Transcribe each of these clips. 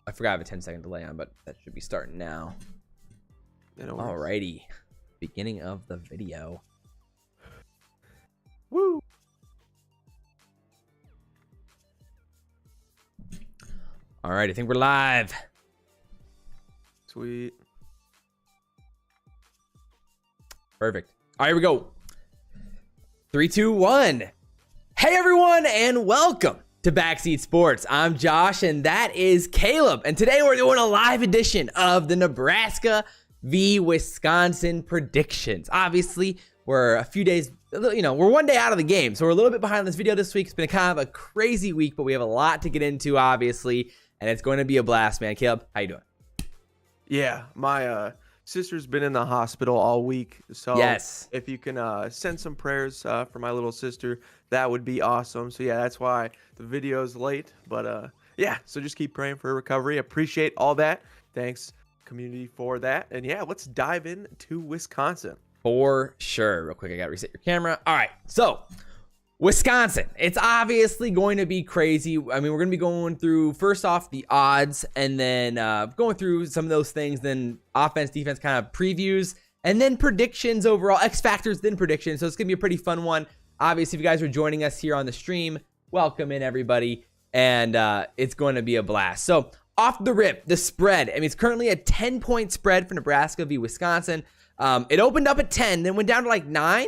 I forgot I have a 10-second delay on, but that should be starting now. Alrighty. Beginning of the video. Woo! Alright, I think we're live. Sweet. Perfect. All right, here we go. 3, 2, 1. Hey, everyone, and welcome to Backseat Sports. I'm Josh, and that is Caleb. And today we're doing a live edition of the Nebraska v. Wisconsin predictions. Obviously, we're a few days, we're one day out of the game, so we're a little bit behind on this video this week. It's been kind of a crazy week, but we have a lot to get into, obviously, and it's going to be a blast, man. Caleb, how you doing? Yeah, my sister's been in the hospital all week, so yes, if you can send some prayers for my little sister, that would be awesome. So yeah, that's why the video is late, but yeah, so just keep praying for her recovery. Appreciate all that. Thanks, community, for that. And yeah, let's dive into Wisconsin. For sure. Real quick, I gotta reset your camera. All right, so Wisconsin, it's obviously going to be crazy. I mean, we're going to be going through, first off, the odds, and then going through some of those things, then offense, defense kind of previews, and then predictions overall, X factors, then predictions. So it's going to be a pretty fun one. Obviously, if you guys are joining us here on the stream, welcome in, everybody, and it's going to be a blast. So off the rip, the spread, I mean, it's currently a 10-point spread for Nebraska v. Wisconsin. It opened up at 10, then went down to like 9.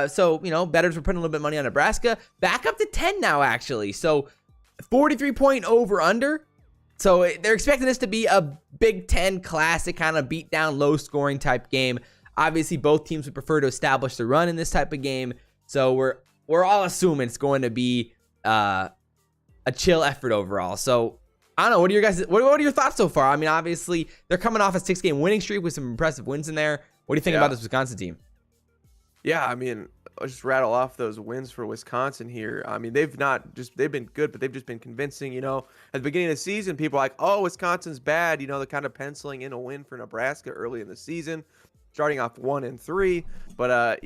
So, bettors were putting a little bit of money on Nebraska. Back up to 10 now, actually. So, 43-point over-under. So, they're expecting this to be a Big Ten classic kind of beat-down, low-scoring type game. Obviously, both teams would prefer to establish the run in this type of game. So, we're all assuming it's going to be a chill effort overall. So, I don't know. What are your thoughts so far? I mean, obviously, they're coming off a 6-game winning streak with some impressive wins in there. What do you think about this Wisconsin team? Yeah, I mean, I'll just rattle off those wins for Wisconsin here. I mean, they've been good, but they've just been convincing. At the beginning of the season, people are like, oh, Wisconsin's bad. They're kind of penciling in a win for Nebraska early in the season, starting off 1-3. But,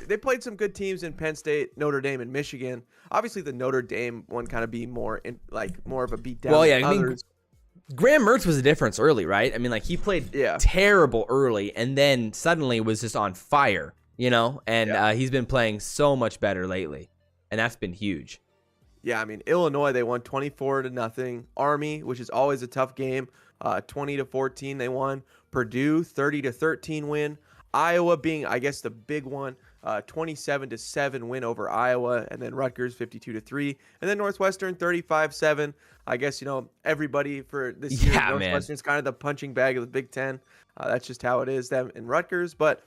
they played some good teams in Penn State, Notre Dame, and Michigan. Obviously, the Notre Dame one kind of be more of a beatdown. Well, yeah, I mean, Graham Mertz was the difference early, right? I mean, he played terrible early and then suddenly was just on fire. And he's been playing so much better lately, and that's been huge. Yeah, I mean, Illinois, they won 24-0. Army, which is always a tough game, 20-14 they won. Purdue, 30-13 win. Iowa being, I guess, the big one, 27-7 win over Iowa, and then Rutgers 52-3, and then Northwestern 35-7. I guess everybody for this year, Northwestern's kind of the punching bag of the Big Ten. That's just how it is, them and Rutgers, but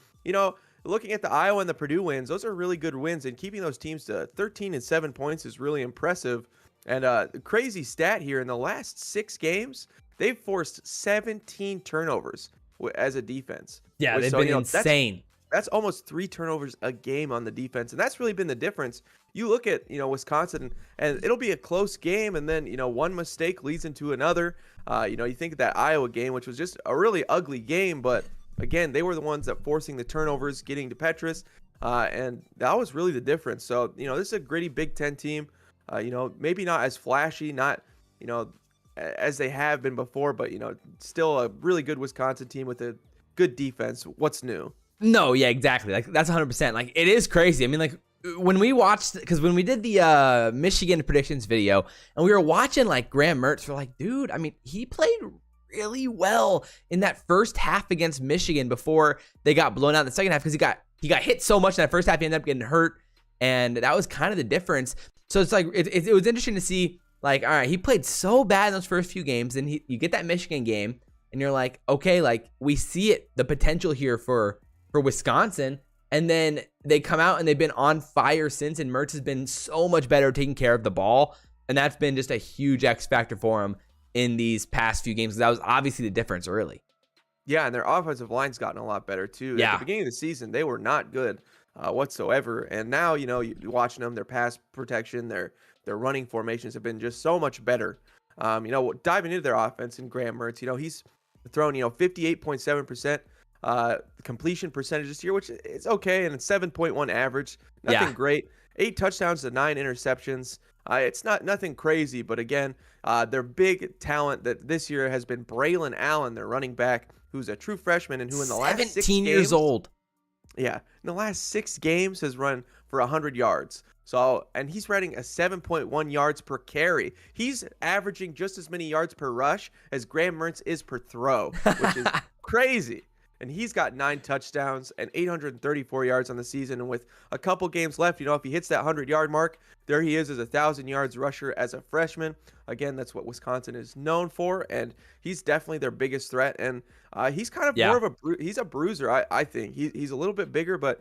looking at the Iowa and the Purdue wins, those are really good wins, and keeping those teams to 13 and 7 points is really impressive. And crazy stat here, in the last 6 games, they've forced 17 turnovers as a defense. Yeah, they've been insane. That's almost 3 turnovers a game on the defense, and that's really been the difference. You look at Wisconsin, and it'll be a close game, and then one mistake leads into another. You think of that Iowa game, which was just a really ugly game, but again, they were the ones that forcing the turnovers, getting to Petrus, and that was really the difference. So, this is a gritty Big Ten team. Maybe not as flashy, not, as they have been before, but, still a really good Wisconsin team with a good defense. What's new? No, yeah, exactly. That's 100%. It is crazy. I mean, when we watched, because when we did the Michigan predictions video, and we were watching, Graham Mertz, we're like, dude, I mean, he played really well in that first half against Michigan before they got blown out in the second half, because he got hit so much in that first half, he ended up getting hurt, and that was kind of the difference. So it's it was interesting to see, all right, he played so bad in those first few games, and you get that Michigan game, and you're like, okay, we see it, the potential here for Wisconsin, and then they come out and they've been on fire since, and Mertz has been so much better taking care of the ball, and that's been just a huge X factor for him in these past few games. That was obviously the difference early. Yeah, and their offensive line's gotten a lot better too. Yeah. At the beginning of the season, they were not good whatsoever, and now you're watching them, their pass protection, their running formations have been just so much better. Diving into their offense, and Graham Mertz, he's thrown 58.7% completion percentage this year, which is okay, and it's 7.1 average, nothing great. 8 touchdowns to 9 interceptions. It's not nothing crazy, but again, their big talent that this year has been Braylon Allen, their running back, who's a true freshman and who in the last 6 17 games, years old. yeah, in the last 6 games has run for 100 yards. So, and he's running a 7.1 yards per carry. He's averaging just as many yards per rush as Graham Mertz is per throw, which is crazy. And he's got 9 touchdowns and 834 yards on the season. And with a couple games left, if he hits that 100-yard mark, there he is as a 1,000 yards rusher as a freshman. Again, that's what Wisconsin is known for, and he's definitely their biggest threat. And he's kind of more of he's a bruiser, I think. He's a little bit bigger, but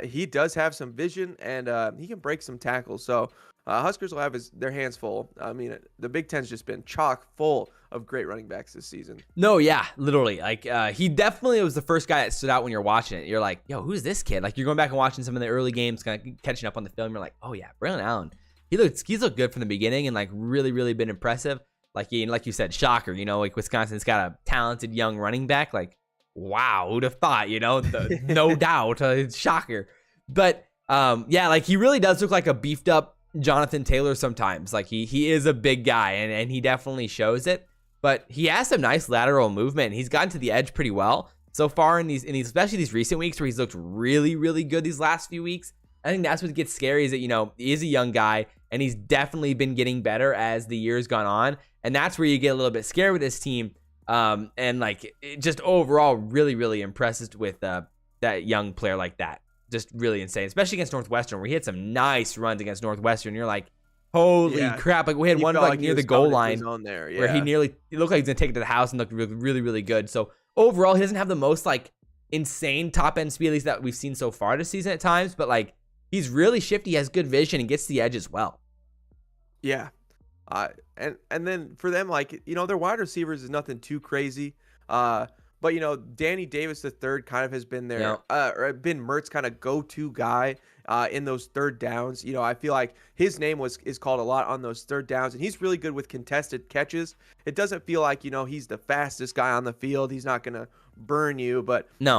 he does have some vision, and he can break some tackles. So Huskers will have their hands full. I mean, the Big Ten's just been chock full of great running backs this season. No, yeah, literally. Like, he definitely was the first guy that stood out when you're watching it. You're like, yo, who's this kid? Like, you're going back and watching some of the early games, kind of catching up on the film. You're like, oh, yeah, Braylon Allen. He's looked good from the beginning and, like, really, really been impressive. Like you said, shocker. Like, Wisconsin's got a talented young running back. Like, wow, who'd have thought, no doubt. Shocker. But, yeah, like, he really does look like a beefed up Jonathan Taylor sometimes. Like, he is a big guy, and he definitely shows it. But he has some nice lateral movement. He's gotten to the edge pretty well so far in these, especially these recent weeks where he's looked really, really good these last few weeks. I think that's what gets scary is that, he is a young guy, and he's definitely been getting better as the year's gone on. And that's where you get a little bit scared with this team. And, like, just overall really, really impressed with that young player like that. Just really insane, especially against Northwestern, where he had some nice runs against Northwestern. You're like, holy crap. Like, we had one like near the goal line where he looked like he's going to take it to the house and looked really, really, really good. So overall, he doesn't have the most like insane top end speed, at least that we've seen so far this season at times, but like he's really shifty, has good vision, and gets to the edge as well. Yeah. And then for them, like, their wide receivers is nothing too crazy. But, Danny Davis III kind of has been there, or been Mertz's kind of go-to guy in those third downs. I feel like his name is called a lot on those third downs, and he's really good with contested catches. It doesn't feel like, he's the fastest guy on the field. He's not going to burn you, but no.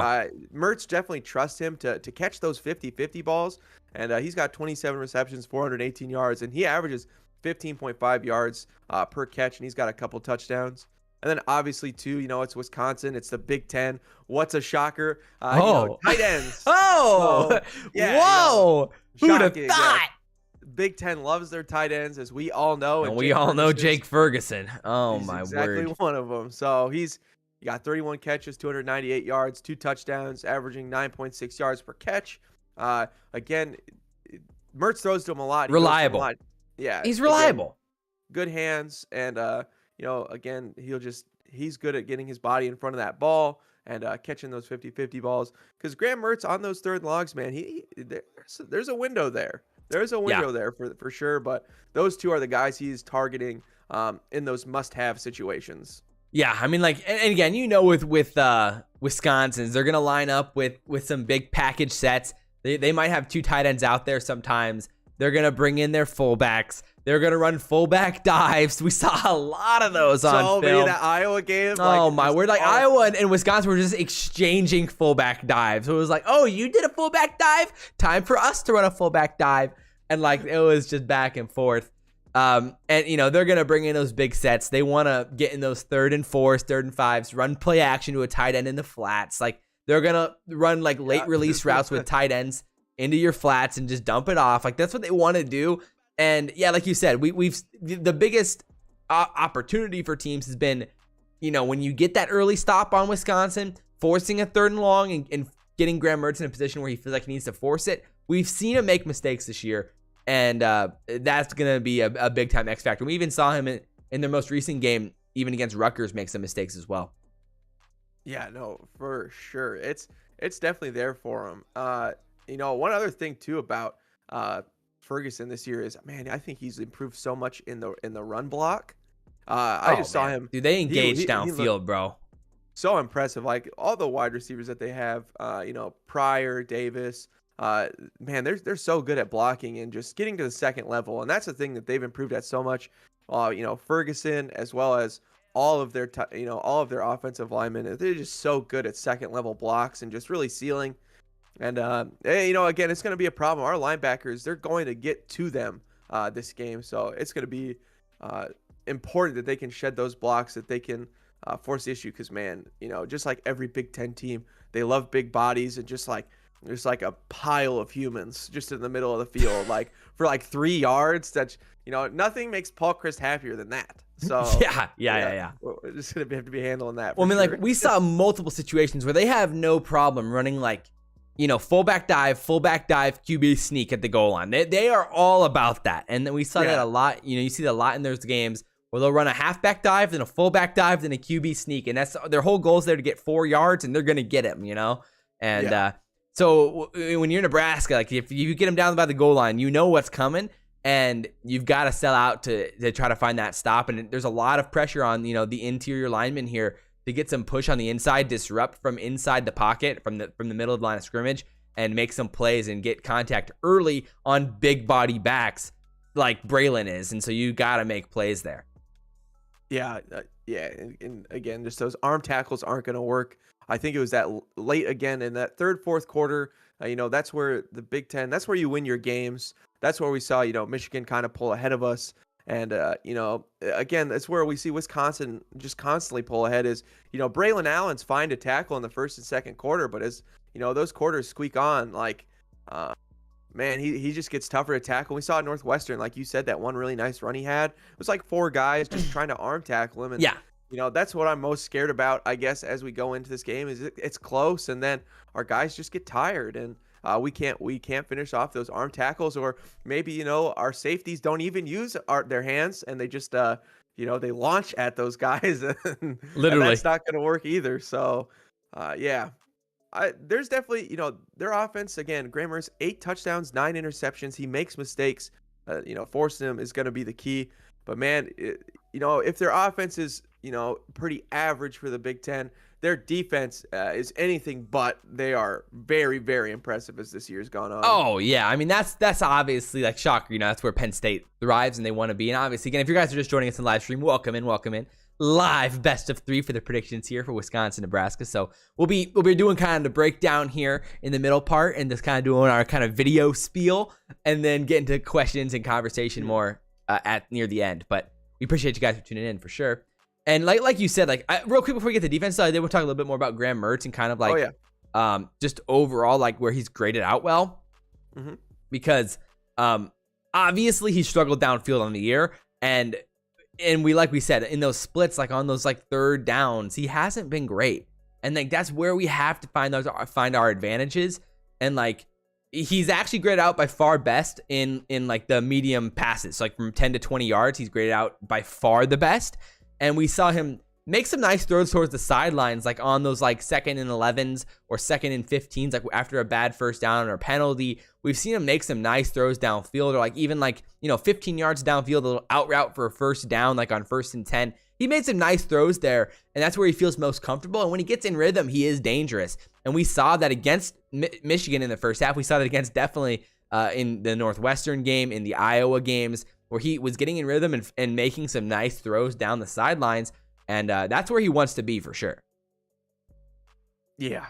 Mertz definitely trusts him to catch those 50-50 balls, and he's got 27 receptions, 418 yards, and he averages 15.5 yards per catch, and he's got a couple touchdowns. And then obviously, too, it's Wisconsin. It's the Big Ten. What's a shocker? Tight ends. Oh, so, yeah, whoa. Who'd have thought? Big Ten loves their tight ends, as we all know. And we all know Jake Ferguson. Oh, my exactly word. One of them. So he got 31 catches, 298 yards, 2 touchdowns, averaging 9.6 yards per catch. Again, Mertz throws to him a lot. Reliable. Yeah. He's reliable. Again, good hands, and again, he's good at getting his body in front of that ball and catching those 50-50 balls. Because Graham Mertz on those third logs, man, there's a window there. There's a window there for sure. But those two are the guys he's targeting in those must-have situations. Yeah, I mean, like, and again, with Wisconsin, they're gonna line up with some big package sets. They might have 2 tight ends out there sometimes. They're gonna bring in their fullbacks. They're going to run fullback dives. We saw a lot of those on film. That Iowa game. Oh, my word. Like, Iowa and Wisconsin were just exchanging fullback dives. So it was like, oh, you did a fullback dive? Time for us to run a fullback dive. And, like, it was just back and forth. And, they're going to bring in those big sets. They want to get in those 3rd and 4s, 3rd and 5s, run play action to a tight end in the flats. Like, they're going to run, like, late release routes with tight ends into your flats and just dump it off. Like, that's what they want to do. And yeah, like you said, we've the biggest opportunity for teams has been, when you get that early stop on Wisconsin, forcing a 3rd and long and getting Graham Mertz in a position where he feels like he needs to force it. We've seen him make mistakes this year, and that's going to be a big time X factor. We even saw him in their most recent game, even against Rutgers, make some mistakes as well. Yeah, no, for sure. It's definitely there for him. One other thing too about Ferguson this year is, man, I think he's improved so much in the run block. I saw him. Dude, they engage downfield, bro. So impressive. Like all the wide receivers that they have, Pryor, Davis, man, they're so good at blocking and just getting to the second level. And that's the thing that they've improved at so much. Ferguson, as well as all of their offensive linemen, they're just so good at second level blocks and just really sealing. And, again, it's going to be a problem. Our linebackers, they're going to get to them this game. So it's going to be important that they can shed those blocks, that they can force the issue. Because, man, just like every Big Ten team, they love big bodies, and just like there's like a pile of humans just in the middle of the field, like for like 3 yards. That's nothing makes Paul Chryst happier than that. So yeah. We're just gonna have to be handling that. Well, I mean, like we saw multiple situations where they have no problem running like, fullback dive, QB sneak at the goal line. They are all about that, and then we saw that a lot. You see that a lot in those games where they'll run a halfback dive, then a fullback dive, then a QB sneak, and that's their whole goal is there to get 4 yards, and they're gonna get him. And so when you're Nebraska, like if you get them down by the goal line, you know what's coming. And you've got to sell out to try to find that stop. And there's a lot of pressure on, the interior linemen here to get some push on the inside, disrupt from inside the pocket, from the middle of the line of scrimmage, and make some plays and get contact early on big body backs like Braylon is. And so you got to make plays there. Yeah. And again, just those arm tackles aren't going to work. I think it was that late again in that third, fourth quarter. That's where the Big Ten, that's where you win your games. That's where we saw, Michigan kind of pull ahead of us. And, again, that's where we see Wisconsin just constantly pull ahead is, Braylon Allen's fine to tackle in the first and second quarter. But as, those quarters squeak on, like, man, he just gets tougher to tackle. We saw at Northwestern, like you said, that one really nice run he had. It was like 4 guys just trying to arm tackle him. And, that's what I'm most scared about, I guess, as we go into this game is it's close. And then our guys just get tired. And we can't finish off those arm tackles, or maybe our safeties don't even use their hands, and they just they launch at those guys. And literally, and that's not going to work either. So there's definitely their offense again. Graham Mertz 8 touchdowns, 9 interceptions. He makes mistakes. Forcing them is going to be the key. But man, if their offense is pretty average for the Big Ten, their defense is anything but. They are very, very impressive as this year's gone on. Oh, yeah. I mean, that's obviously like shocker. That's where Penn State thrives and they want to be. And obviously, again, if you guys are just joining us in the live stream, welcome in. Live best of 3 for the predictions here for Wisconsin, Nebraska. So we'll be doing kind of the breakdown here in the middle part and just kind of doing our kind of video spiel and then get into questions and conversation more at near the end. But we appreciate you guys for tuning in for sure. And like you said, real quick before we get to the defense side, I did want to talk a little bit more about Graham Mertz and kind of just overall like where he's graded out well, because obviously he struggled downfield on the year, and we said in those splits, like on those like third downs, he hasn't been great, and like that's where we have to find our advantages, and like he's actually graded out by far best in like the medium passes, so like from 10 to 20 yards, he's graded out by far the best. And we saw him make some nice throws towards the sidelines, like on those like 2nd and 11s or 2nd and 15s, like after a bad first down or penalty. We've seen him make some nice throws downfield, or like even like 15 yards downfield, a little out route for a first down, like on 1st and 10. He made some nice throws there, and that's where he feels most comfortable. And when he gets in rhythm, he is dangerous. And we saw that against Michigan in the first half. We saw that against definitely in the Northwestern game, in the Iowa games, where he was getting in rhythm and making some nice throws down the sidelines. And that's where he wants to be for sure. Yeah.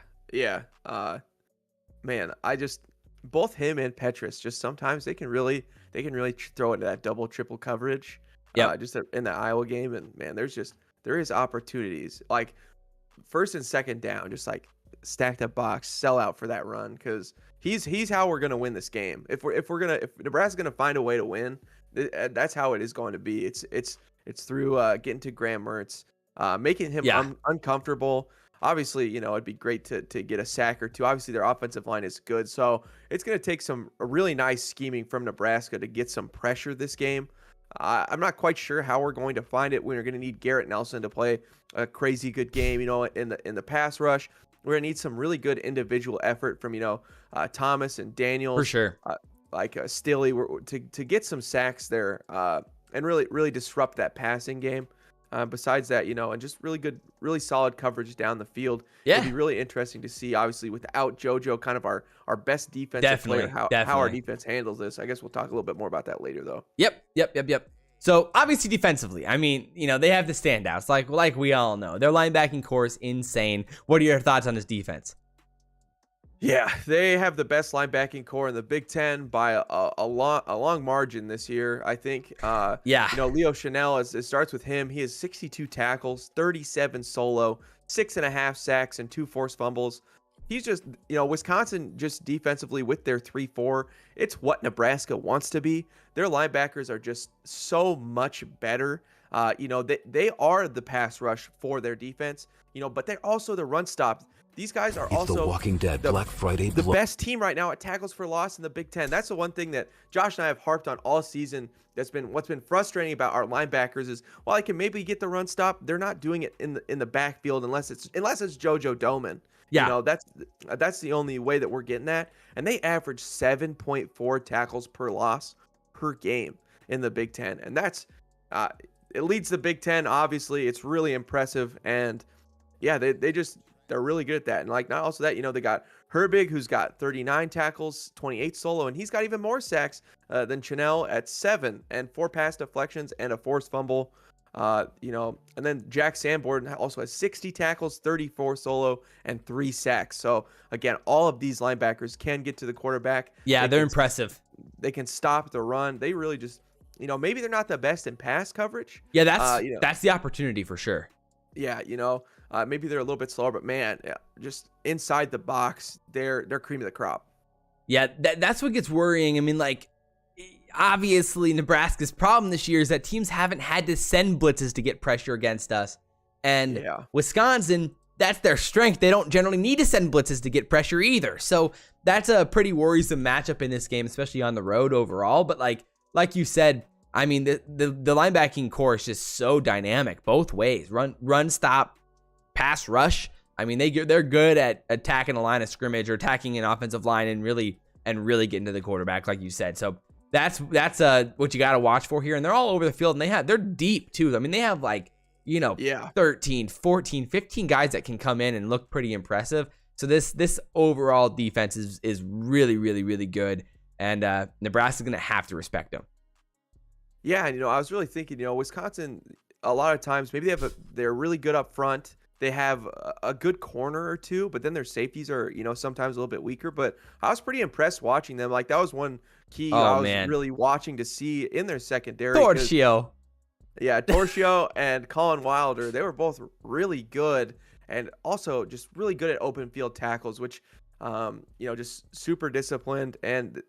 Man, both him and Petrus, just sometimes they can really throw into that double, triple coverage. Yeah. Just in the Iowa game. And man, there is opportunities like 1st and 2nd down, just like stacked up box, sell out for that run. Cause he's how we're going to win this game. If Nebraska's going to find a way to win, that's how it is going to be. It's through getting to Graham Mertz, making him uncomfortable. Obviously, it'd be great to get a sack or 2. Obviously, their offensive line is good, so it's going to take a really nice scheming from Nebraska to get some pressure this game. I'm not quite sure how we're going to find it. We're going to need Garrett Nelson to play a crazy good game, in the pass rush. We're going to need some really good individual effort from Thomas and Daniels, for sure. Stilley to get some sacks there and really disrupt that passing game. Besides that, and just really solid coverage down the field. Yeah. It'd be really interesting to see, obviously, without JoJo, kind of our best defensive player, how our defense handles this. I guess we'll talk a little bit more about that later, though. Yep. So, obviously, defensively, I mean, they have the standouts, like we all know. Their linebacking core is insane. What are your thoughts on this defense? Yeah, they have the best linebacking core in the Big Ten by a long margin this year, I think. Yeah. Leo Chanel, it starts with him. He has 62 tackles, 37 solo, 6.5 sacks, and 2 forced fumbles. He's just, Wisconsin just defensively with their 3-4, it's what Nebraska wants to be. Their linebackers are just so much better. They are the pass rush for their defense, but they're also the run stop. These guys are It's The Walking Dead Black Friday. The best team right now at tackles for loss in the Big Ten. That's the one thing that Josh and I have harped on all season. What's been frustrating about our linebackers is while I can maybe get the run stop, they're not doing it in the backfield unless it's JoJo Domann. Yeah. That's the only way that we're getting that. And they average 7.4 tackles per loss per game in the Big Ten, and that's it leads the Big Ten. Obviously, it's really impressive, and yeah, they're really good at that. And not also that, they got Herbig, who's got 39 tackles, 28 solo, and he's got even more sacks than Chanel at 7 and 4 pass deflections and a forced fumble. And then Jack Sanborn also has 60 tackles, 34 solo, and 3 sacks. So again, all of these linebackers can get to the quarterback. Yeah, they're impressive. They can stop the run. They really just, maybe they're not the best in pass coverage. Yeah, that's the opportunity for sure. Yeah, maybe they're a little bit slower, but man, just inside the box, they're cream of the crop. Yeah, that's what gets worrying. I mean, obviously Nebraska's problem this year is that teams haven't had to send blitzes to get pressure against us. And Wisconsin, that's their strength. They don't generally need to send blitzes to get pressure either. So that's a pretty worrisome matchup in this game, especially on the road overall. But like you said, I mean, the linebacking core is just so dynamic both ways. Run stop, pass rush. I mean, they're good at attacking a line of scrimmage or attacking an offensive line and really getting to the quarterback, like you said. So that's what you got to watch for here. And they're all over the field, and they're deep too. I mean, they have 13, 14, 15 guys that can come in and look pretty impressive. So this overall defense is really, really, really good, and Nebraska's going to have to respect them. Yeah, and I was really thinking, Wisconsin, a lot of times maybe they're really good up front. They have a good corner or two, but then their safeties are, sometimes a little bit weaker. But I was pretty impressed watching them. That was one key I was really watching to see in their secondary. Torchio. Yeah, Torchio and Colin Wilder, they were both really good, and also just really good at open field tackles, which, just super disciplined, and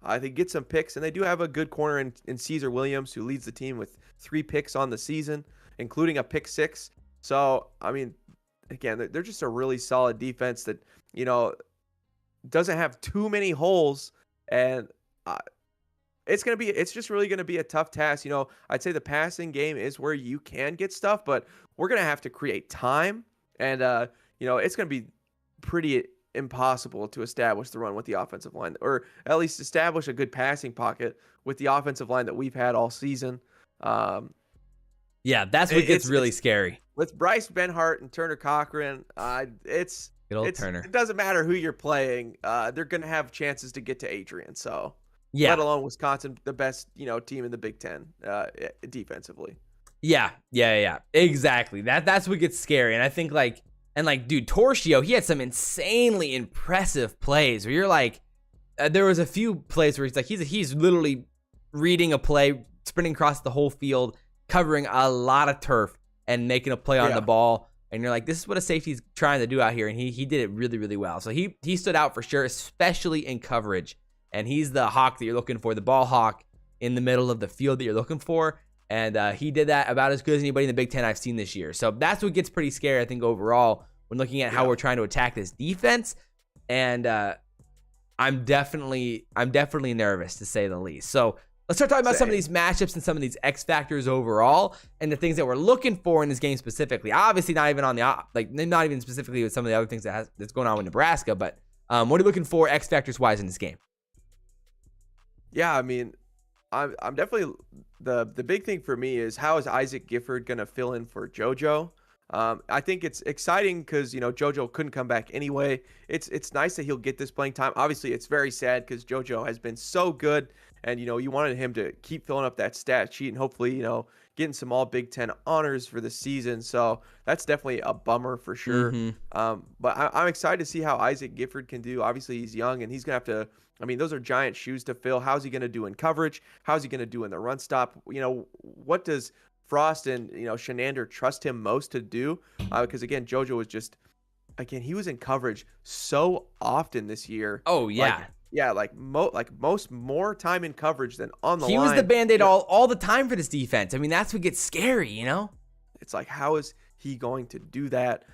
I think get some picks. And they do have a good corner in Caesar Williams, who leads the team with 3 picks on the season, including a pick 6. So, I mean, again, they're just a really solid defense that, doesn't have too many holes, and it's just really going to be a tough task. I'd say the passing game is where you can get stuff, but we're going to have to create time, and it's going to be pretty impossible to establish the run with the offensive line, or at least establish a good passing pocket with the offensive line that we've had all season. Yeah, that's what gets really scary. With Bryce Benhart and Turner Cochran, Turner. It doesn't matter who you're playing. They're going to have chances to get to Adrian. So, let alone Wisconsin, the best team in the Big Ten defensively. Yeah, exactly. That's what gets scary. And I think dude, Torchio, he had some insanely impressive plays where you're there was a few plays where he's literally reading a play, sprinting across the whole field, covering a lot of turf and making a play on the ball. And you're this is what a safety's trying to do out here. And he did it really, really well. So he stood out for sure, especially in coverage. And he's the hawk that you're looking for, the ball hawk in the middle of the field that you're looking for. And he did that about as good as anybody in the Big Ten I've seen this year. So that's what gets pretty scary, I think, overall, when looking at how we're trying to attack this defense. And I'm definitely nervous, to say the least. So let's start talking about some of these matchups and some of these X factors overall, and the things that we're looking for in this game specifically. Obviously, not even on not even specifically with some of the other things that's going on with Nebraska. But what are you looking for X factors wise in this game? Yeah, I mean, I'm definitely the big thing for me is how is Isaac Gifford going to fill in for JoJo? I think it's exciting because JoJo couldn't come back anyway. It's nice that he'll get this playing time. Obviously, it's very sad because JoJo has been so good, and you wanted him to keep filling up that stat sheet, and hopefully getting some all Big Ten honors for the season. So that's definitely a bummer for sure. But I'm excited to see how Isaac Gifford can do. Obviously, he's young and he's going to have to, I mean, those are giant shoes to fill. How's he going to do in coverage? How's he going to do in the run stop? What does Frost and, Shenander trust him most to do? Because, again, JoJo was just, he was in coverage so often this year. Oh, yeah. More time in coverage than on the line. He was the Band-Aid all the time for this defense. I mean, that's what gets scary, It's like, how is he going to do that?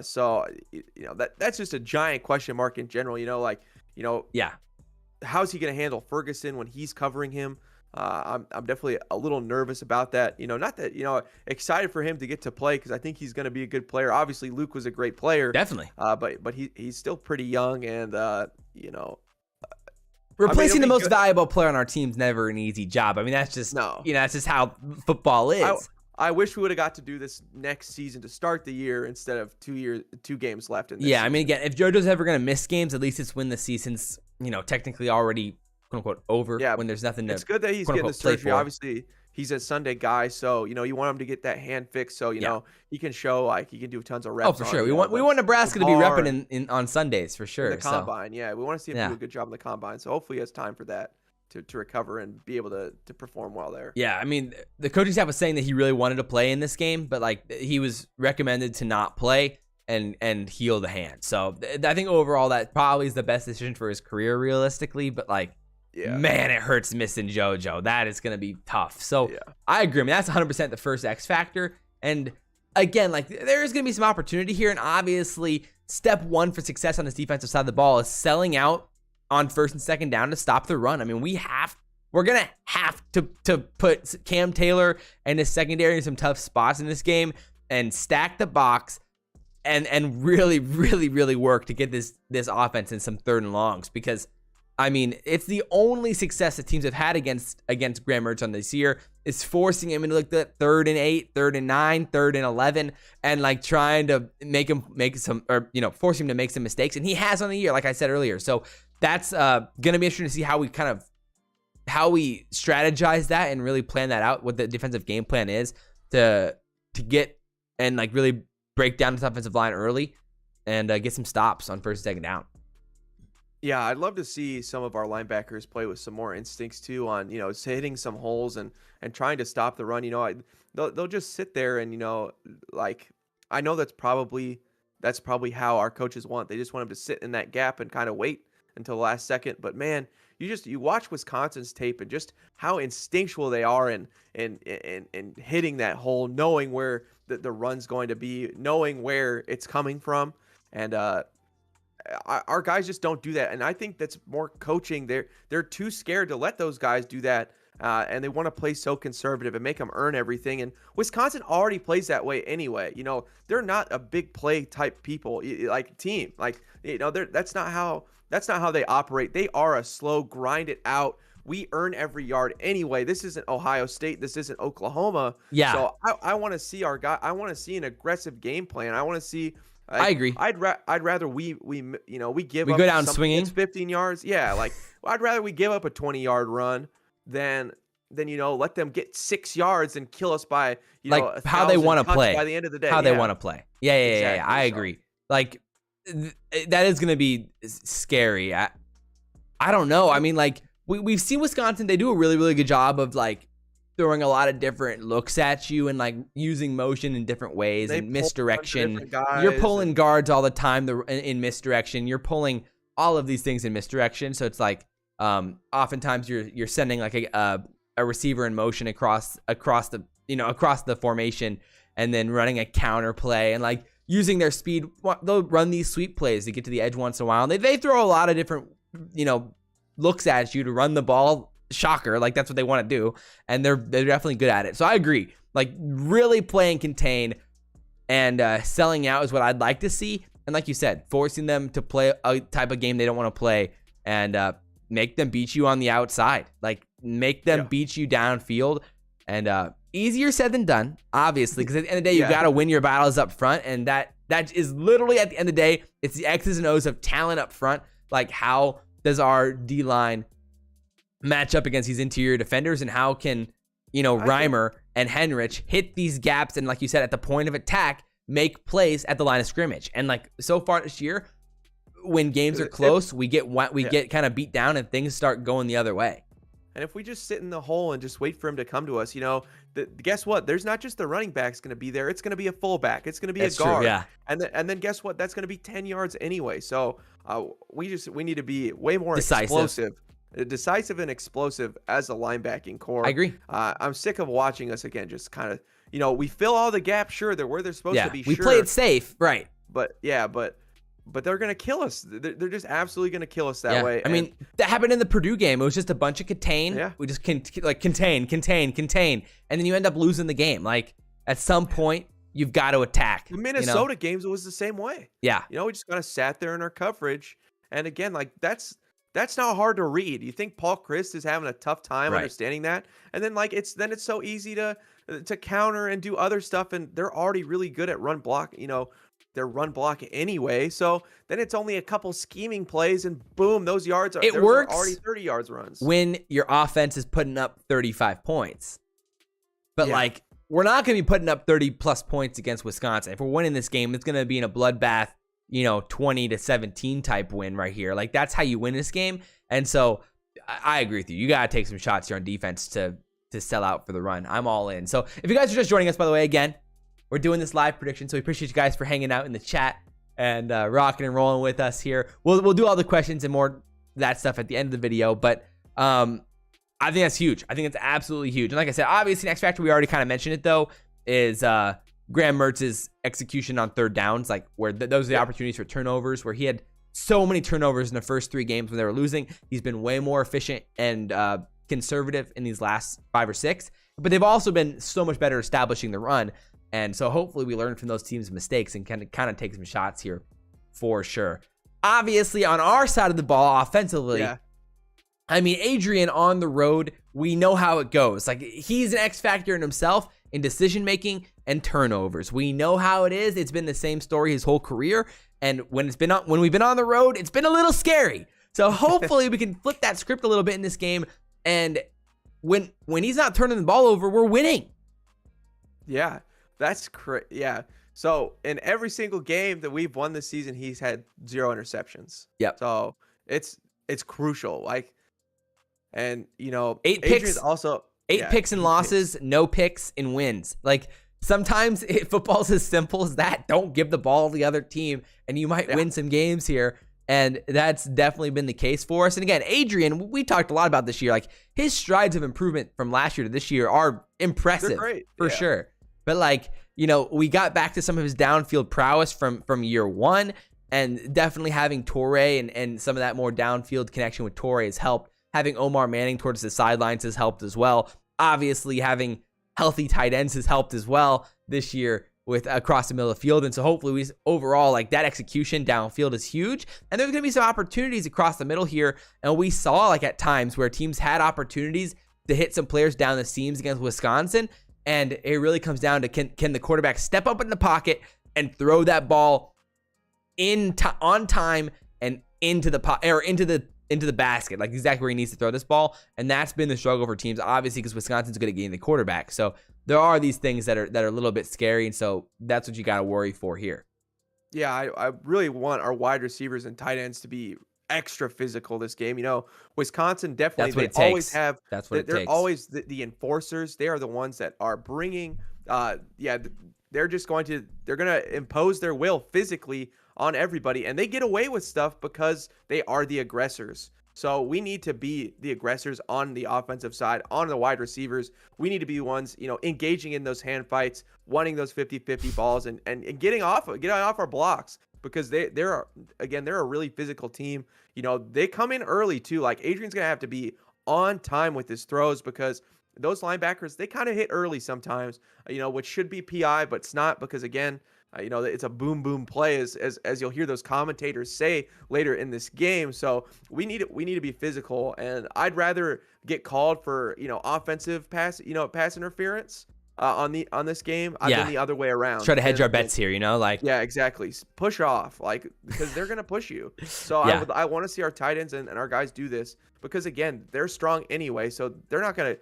So that's just a giant question mark in general. Yeah. How's he going to handle Ferguson when he's covering him? I'm definitely a little nervous about that. Not that, excited for him to get to play because I think he's going to be a good player. Obviously, Luke was a great player. Definitely. But he's still pretty young and, replacing the most valuable player on our team's never an easy job. I mean, that's just, that's just how football is. I wish we would have got to do this next season to start the year instead of 2 games left in this season. I mean, again, if JoJo's ever going to miss games, at least it's when the season's, technically already, quote unquote, over. Yeah, when there's nothing to, it's good that he's getting the surgery. Obviously, he's a Sunday guy, so, you want him to get that hand fixed so, he can show, he can do tons of reps. Oh, for sure. We want Nebraska to be repping on Sundays, for sure. The combine, we want to see him do a good job in the combine. So hopefully he has time for that. To recover and be able to perform well there. Yeah, I mean, the coaching staff was saying that he really wanted to play in this game, but he was recommended to not play and heal the hand. So I think overall that probably is the best decision for his career realistically, but man, it hurts missing JoJo. That is going to be tough. So I agree. I mean, that's 100% the first X factor. And again, there is going to be some opportunity here. And obviously step one for success on this defensive side of the ball is selling out on first and second down to stop the run. I mean, we're going to have to put Cam Taylor and his secondary in some tough spots in this game and stack the box and really, really, really work to get this offense in some third and longs because, I mean, it's the only success that teams have had against Graham Mertz this year is forcing him into the 3rd and 8, 3rd and 9, 3rd and 11, and trying to make him force him to make some mistakes. And he has on the year, like I said earlier. So that's going to be interesting to see how we strategize that and really plan that out, what the defensive game plan is to get and really break down the offensive line early and get some stops on first and second down. Yeah, I'd love to see some of our linebackers play with some more instincts too on, hitting some holes and trying to stop the run. They'll just sit there and, I know that's probably how our coaches want. They just want them to sit in that gap and kind of wait until the last second. But man, you watch Wisconsin's tape and just how instinctual they are in hitting that hole, knowing where the run's going to be, knowing where it's coming from. And our guys just don't do that. And I think that's more coaching. They're too scared to let those guys do that. And they want to play so conservative and make them earn everything. And Wisconsin already plays that way anyway. They're not a big play type people, team. That's not how they operate. They are a slow, grind it out. We earn every yard anyway. This isn't Ohio State. This isn't Oklahoma. Yeah. So I want to see our guy. I want to see an aggressive game plan. I want to see. I agree. I'd rather we give we up go down swinging 15 yards. Yeah, I'd rather we give up a 20-yard run than let them get 6 yards and kill us by how they want to play by the end of the day. How they want to play. Yeah. Exactly. I agree. That is going to be scary. I don't know. I mean, we've seen Wisconsin. They do a really, really good job of throwing a lot of different looks at you and using motion in different ways and misdirection. You're pulling guards all the time in misdirection. You're pulling all of these things in misdirection. So it's oftentimes you're sending a receiver in motion across the formation and then running a counter play and using their speed. They'll run these sweep plays to get to the edge once in a while. And they throw a lot of different looks at you to run the ball. Shocker, that's what they want to do, and they're definitely good at it. So I agree. Really playing contain and selling out is what I'd like to see. And like you said, forcing them to play a type of game they don't want to play and make them beat you on the outside. Make them beat you downfield. And easier said than done, obviously, because at the end of the day, you got to win your battles up front, and that is literally at the end of the day, it's the X's and O's of talent up front. How does our D line match up against these interior defenders, and how can Reimer and Henrich hit these gaps, and like you said, at the point of attack, make plays at the line of scrimmage. And like so far this year, when games are close, we get kind of beat down and things start going the other way. And if we just sit in the hole and just wait for him to come to us, guess what? There's not just the running back's going to be there. It's going to be a fullback. It's going to be a guard. True, yeah. And then guess what? That's going to be 10 yards anyway. So we need to be way more decisive and explosive as a linebacking core. I agree. I'm sick of watching us again. Just kind of, we fill all the gaps. Sure, they're where they're supposed to be. We play it safe, right? But they're going to kill us. They're just absolutely going to kill us that way. I mean, that happened in the Purdue game. It was just a bunch of contain. Yeah. We just contain. And then you end up losing the game. Like, at some point, you've got to attack. The Minnesota games, it was the same way. Yeah. We just kind of sat there in our coverage. And again, like, that's not hard to read. You think Paul Chryst is having a tough time understanding that? And then, like, it's so easy to counter and do other stuff. And they're already really good at run block, their run block anyway. So then it's only a couple scheming plays and boom, those yards are already 30 yards runs. When your offense is putting up 35 points. But like, we're not going to be putting up 30 plus points against Wisconsin. If we're winning this game, it's going to be in a bloodbath, 20-17 type win right here. Like, that's how you win this game. And so I agree with you. You got to take some shots here on defense to sell out for the run. I'm all in. So if you guys are just joining us, by the way, again, we're doing this live prediction, so we appreciate you guys for hanging out in the chat and rocking and rolling with us here. We'll do all the questions and more of that stuff at the end of the video, but I think that's huge. I think it's absolutely huge. And like I said, obviously, X Factor, we already kind of mentioned it, though, is Graham Mertz's execution on third downs, like where those are the opportunities for turnovers, where he had so many turnovers in the first 3 games when they were losing. He's been way more efficient and conservative in these last 5 or 6, but they've also been so much better establishing the run. And so hopefully we learn from those teams' mistakes and kind of take some shots here for sure. Obviously, on our side of the ball, offensively, I mean, Adrian on the road, we know how it goes. Like, he's an X factor in himself in decision-making and turnovers. We know how it is. It's been the same story his whole career. And when we've been on the road, it's been a little scary. So hopefully we can flip that script a little bit in this game. And when he's not turning the ball over, we're winning. Yeah. That's correct. Yeah. So in every single game that we've won this season, he's had 0 interceptions. Yep. So it's crucial. Like, and 8 Adrian's picks, also 8 picks in losses, no picks in wins. Like, sometimes football's as simple as that. Don't give the ball to the other team, and you might win some games here. And that's definitely been the case for us. And again, Adrian, we talked a lot about this year. Like, his strides of improvement from last year to this year are impressive. They're great. For sure. But like, we got back to some of his downfield prowess from year 1, and definitely having Torrey and some of that more downfield connection with Torrey has helped. Having Omar Manning towards the sidelines has helped as well. Obviously, having healthy tight ends has helped as well this year with across the middle of the field. And so hopefully overall, like, that execution downfield is huge. And there's going to be some opportunities across the middle here. And we saw, like, at times where teams had opportunities to hit some players down the seams against Wisconsin. And it really comes down to can the quarterback step up in the pocket and throw that ball on time and into the basket, like exactly where he needs to throw this ball. And that's been the struggle for teams, obviously, because Wisconsin's good at getting the quarterback. So there are these things that are a little bit scary, and so that's what you got to worry for here. Yeah, I really want our wide receivers and tight ends to be extra physical this game. Wisconsin definitely, they always have, they're always the enforcers. They are the ones that are bringing, they're going to impose their will physically on everybody, and they get away with stuff because they are the aggressors. So we need to be the aggressors on the offensive side, on the wide receivers. We need to be ones, engaging in those hand fights, wanting those 50-50 balls and getting off our blocks, because they're a really physical team. They come in early too. Like, Adrian's going to have to be on time with his throws, because those linebackers, they kind of hit early sometimes, which should be PI, but it's not, because again, it's a boom play, as you'll hear those commentators say later in this game. So we need to be physical, and I'd rather get called for offensive pass interference on this game than the other way around. Try to hedge our bets here, yeah, exactly. Push off, like, because they're gonna push you. So I want to see our tight ends and our guys do this, because again, they're strong anyway, so they're not gonna.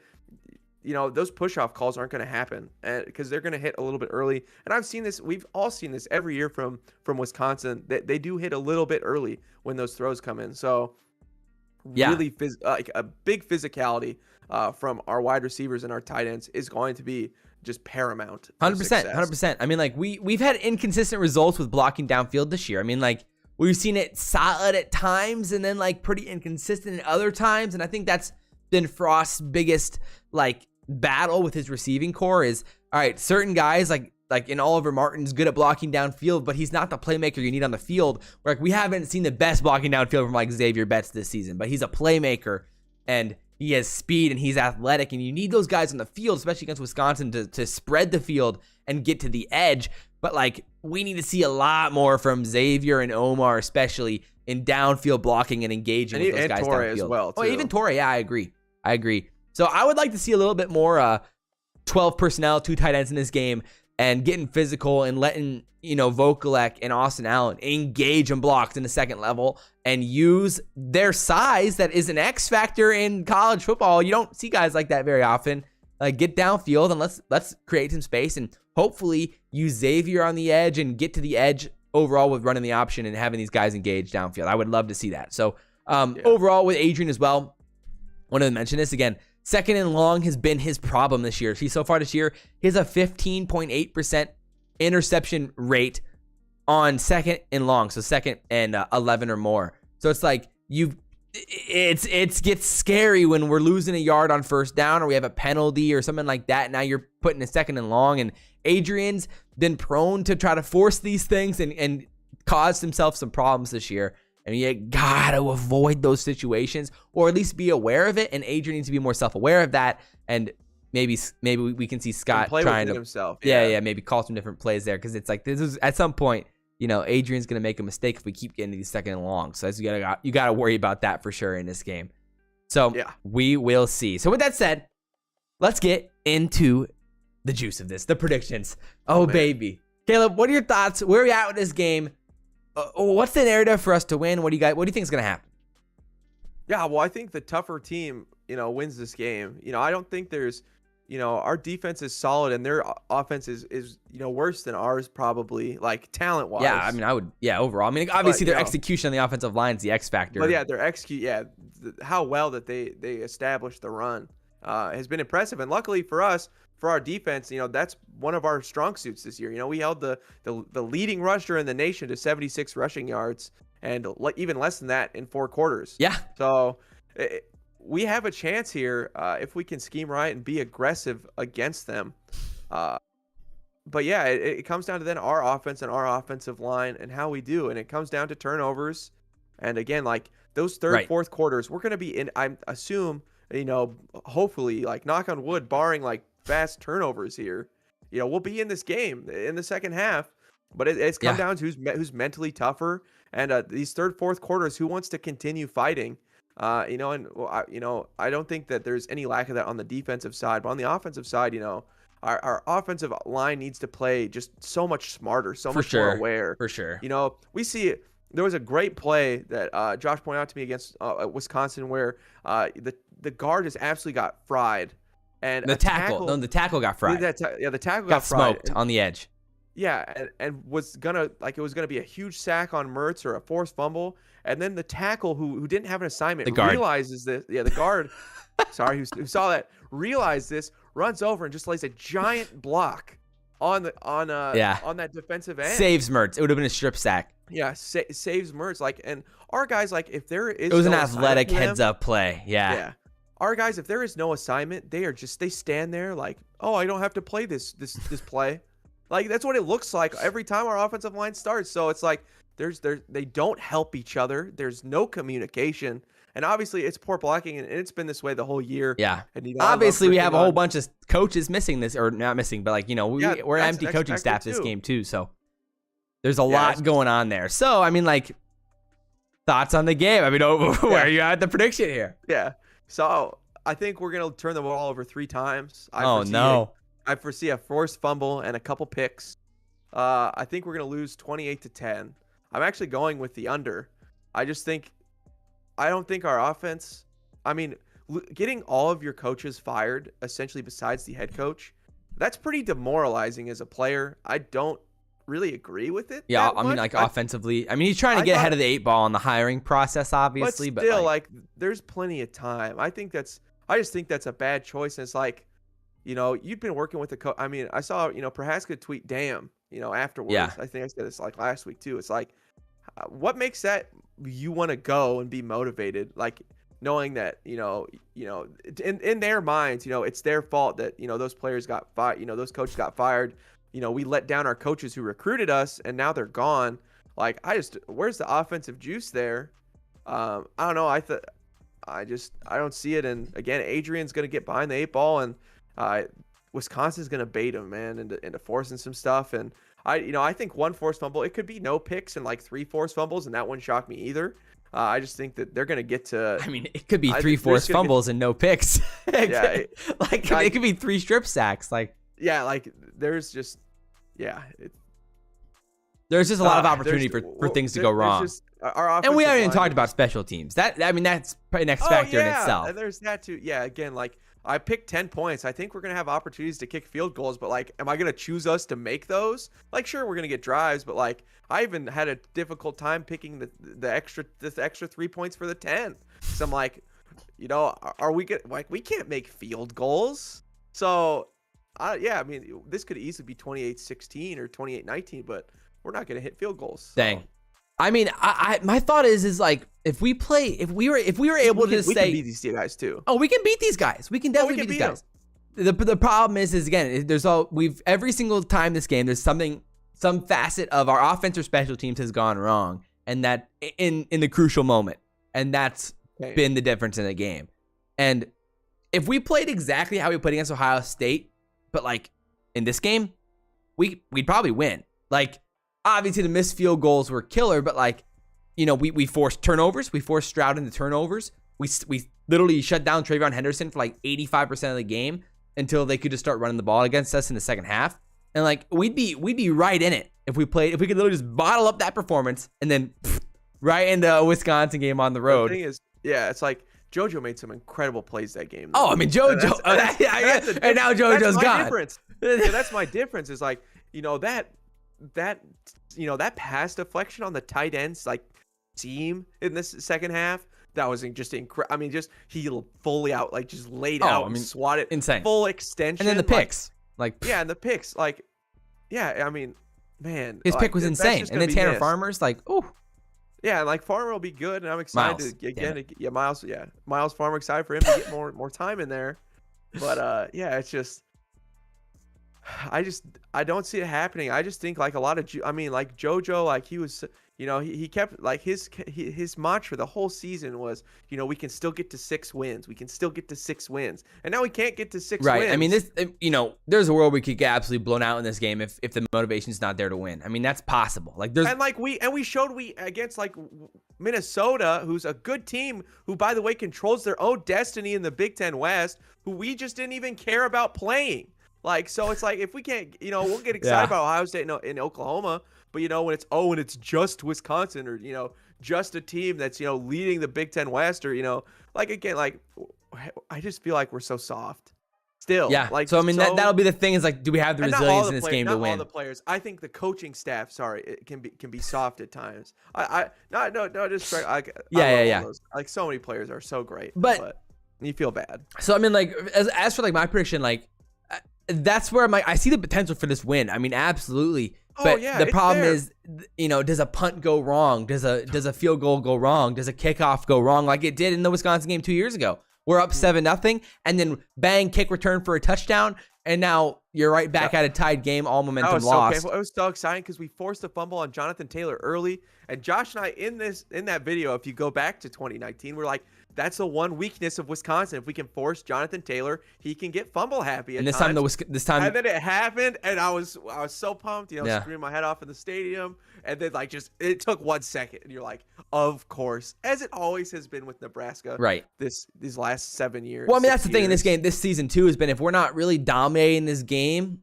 those push-off calls aren't going to happen because they're going to hit a little bit early. And I've seen this. We've all seen this every year from Wisconsin. They do hit a little bit early when those throws come in. So really like a big physicality from our wide receivers and our tight ends is going to be just paramount. 100%. I mean, like we've had inconsistent results with blocking downfield this year. I mean, like we've seen it solid at times and then like pretty inconsistent at other times. And I think that's been Frost's biggest like battle with his receiving core is, all right, certain guys like in Oliver Martin's good at blocking downfield, but he's not the playmaker you need on the field. Where like we haven't seen the best blocking downfield from like Xavier Betts this season, but he's a playmaker and he has speed and he's athletic, and you need those guys on the field, especially against Wisconsin, to spread the field and get to the edge. But like we need to see a lot more from Xavier and Omar, especially in downfield blocking and engaging with those guys Torre downfield. as well, too. Oh, even Torre, yeah, I agree. So I would like to see a little bit more 12 personnel, 2 tight ends in this game, and getting physical and letting, Vokalek and Austin Allen engage and blocks in the second level and use their size that is an X factor in college football. You don't see guys like that very often. Get downfield and let's create some space and hopefully use Xavier on the edge and get to the edge overall with running the option and having these guys engage downfield. I would love to see that. So overall with Adrian as well, wanted to mention this again. Second and long has been his problem this year. So far this year, he has a 15.8% interception rate on second and long. So second and 11 or more. So it's like it gets scary when we're losing a yard on first down or we have a penalty or something like that. Now you're putting a second and long, and Adrian's been prone to try to force these things and caused himself some problems this year. And you gotta avoid those situations, or at least be aware of it. And Adrian needs to be more self-aware of that. And maybe we can see Scott trying to himself. Yeah, maybe call some different plays there, because it's like this is at some point, Adrian's gonna make a mistake if we keep getting to these second and long. So you gotta worry about that for sure in this game. So we will see. So with that said, let's get into the juice of this, the predictions. Oh baby, Caleb, what are your thoughts? Where are we at with this game? What's the narrative for us to win? What do you think is going to happen? Yeah, well, I think the tougher team, wins this game. I don't think there's, our defense is solid and their offense is worse than ours probably, like talent-wise. Yeah, I mean, overall. I mean, obviously their execution on the offensive line is the X factor. But yeah, how well that they established the run has been impressive. And luckily for us, for our defense, that's one of our strong suits this year. We held the leading rusher in the nation to 76 rushing yards, and even less than that in 4 quarters. Yeah. So we have a chance here if we can scheme right and be aggressive against them. But yeah, it comes down to then our offense and our offensive line and how we do, and it comes down to turnovers. And again, like those third, fourth quarters, we're going to be in. I assume, hopefully, like knock on wood, barring like fast turnovers here, we'll be in this game in the second half, but it's come down to who's mentally tougher, and these third, fourth quarters, who wants to continue fighting, I don't think that there's any lack of that on the defensive side, but on the offensive side, our offensive line needs to play just so much smarter, so much more aware. For sure. We see there was a great play that Josh pointed out to me against Wisconsin where the guard just absolutely got fried. And the tackle got fried. The tackle got fried. Smoked on the edge. Yeah, and was gonna it was gonna be a huge sack on Mertz or a forced fumble, and then the tackle who didn't have an assignment realizes this. Yeah, the guard, sorry, who saw that, realized this, runs over and just lays a giant block on that defensive end. Saves Mertz. It would have been a strip sack. Yeah, saves Mertz. And our guys, if there is, it was an athletic heads up play. Yeah. Our guys, if there is no assignment, they stand there like, oh, I don't have to play this play. Like that's what it looks like every time our offensive line starts. So it's like they don't help each other. There's no communication, and obviously it's poor blocking, and it's been this way the whole year. Yeah. And obviously we have a whole bunch of coaches missing this, or not missing, but we're an empty coaching staff this game too. So there's a lot going on there. So I mean, thoughts on the game? I mean, where are you at the prediction here? Yeah. So I think we're going to turn the ball over 3 times. I foresee a forced fumble and a couple picks. I think we're going to lose 28-10. I'm actually going with the under. I don't think our offense, getting all of your coaches fired, essentially besides the head coach, that's pretty demoralizing as a player. I don't really agree with it. Yeah, I mean, like offensively, I mean, he's trying to get ahead of the 8 ball in the hiring process, obviously, but still, like, there's plenty of time. I just think that's a bad choice. And it's like, you've been working with the coach. I mean, I saw, Prohaska tweet, damn, afterwards. Yeah. I think I said this like last week too. It's like, what makes that you want to go and be motivated? Like, knowing that, in their minds, it's their fault that, those players got fired, those coaches got fired. We let down our coaches who recruited us and now they're gone. Like, where's the offensive juice there? I don't know. I don't see it. And again, Adrian's going to get behind the 8 ball, and Wisconsin's going to bait him, man, into forcing some stuff. And I think 1 forced fumble, it could be no picks and like 3 forced fumbles, and that wouldn't shock me either. I just think that they're going to get to. I mean, it could be 3 forced fumbles and no picks. Yeah, it could be 3 strip sacks. Like, yeah, like there's just, there's just a lot of opportunity for things to go wrong. And we haven't even talked about special teams. That's an X factor in itself. And there's that too. Yeah, again, like, I picked 10 points. I think we're going to have opportunities to kick field goals, but like, am I going to choose us to make those? Like, sure, we're going to get drives, but like, I even had a difficult time picking the extra 3 points for the 10. So I'm like, are we we can't make field goals. So I mean, this could easily be 28-16 or 28-19, but we're not going to hit field goals. So. Dang. I mean, my thought is like, if we were able to say, we can beat these guys too. Oh, we can beat these guys. We can definitely beat these guys. The problem is again, every single time this game, there's some facet of our offense or special teams has gone wrong, and that in the crucial moment, and that's been the difference in the game. And if we played exactly how we played against Ohio State, but like in this game, we'd probably win. Like, obviously the missed field goals were killer, but like, we forced turnovers. We forced Stroud into turnovers. We literally shut down Travion Henderson for like 85% of the game until they could just start running the ball against us in the second half. And like, we'd be right in it if we could literally just bottle up that performance and then right into a Wisconsin game on the road. The thing is, it's like JoJo made some incredible plays that game. Oh, I mean, JoJo, and now JoJo's gone. Difference. That's my difference. Is like, that pass deflection on the tight ends, like, seam in this second half, that was just incredible. I mean, just he fully out, like, just laid out, and swatted, insane, full extension, and then the picks, and the picks, like, I mean, man, his pick was insane, and then Tanner Farmer's like, ooh. Yeah, like, Farmer will be good, and I'm excited Miles Farmer, excited for him to get more time in there. But it's just, I don't see it happening. I just think like a lot of like JoJo, like he was, he kept like his mantra the whole season was, we can still get to 6 wins. We can still get to 6 wins. And now we can't get to 6 wins. Right. I mean, this, there's a world we could get absolutely blown out in this game if the motivation's not there to win. I mean, that's possible. Like, there's we showed against like Minnesota, who's a good team, who, by the way, controls their own destiny in the Big Ten West, who we just didn't even care about playing. Like, so it's like, if we can't, we'll get excited about Ohio State in Oklahoma, but when it's just Wisconsin, or just a team that's leading the Big Ten West, or like, again, like, I just feel like we're so soft still. Yeah. Like, so I mean, that'll be the thing, is like, do we have the resilience in this game to win? Not all the players. I think the coaching staff, it can be soft at times. Just yeah. Like, so many players are so great, but you feel bad. So I mean, like, as for like my prediction, like, that's where I see the potential for this win. I mean, absolutely. But the problem is, does a punt go wrong? Does a field goal go wrong? Does a kickoff go wrong like it did in the Wisconsin game 2 years ago? We're up 7-0, and then bang, kick return for a touchdown, and now you're right back at a tied game, all momentum lost. It was so exciting because we forced a fumble on Jonathan Taylor early, and Josh and I in that video, if you go back to 2019, we're like, that's the one weakness of Wisconsin. If we can force Jonathan Taylor, he can get fumble happy. And this time, and then it happened, and I was so pumped, screaming my head off in the stadium. And then like, it took 1 second, and you're like, of course, as it always has been with Nebraska, right? These last 7 years. Well, I mean, that's the thing in this game. This season too has been, if we're not really dominating this game,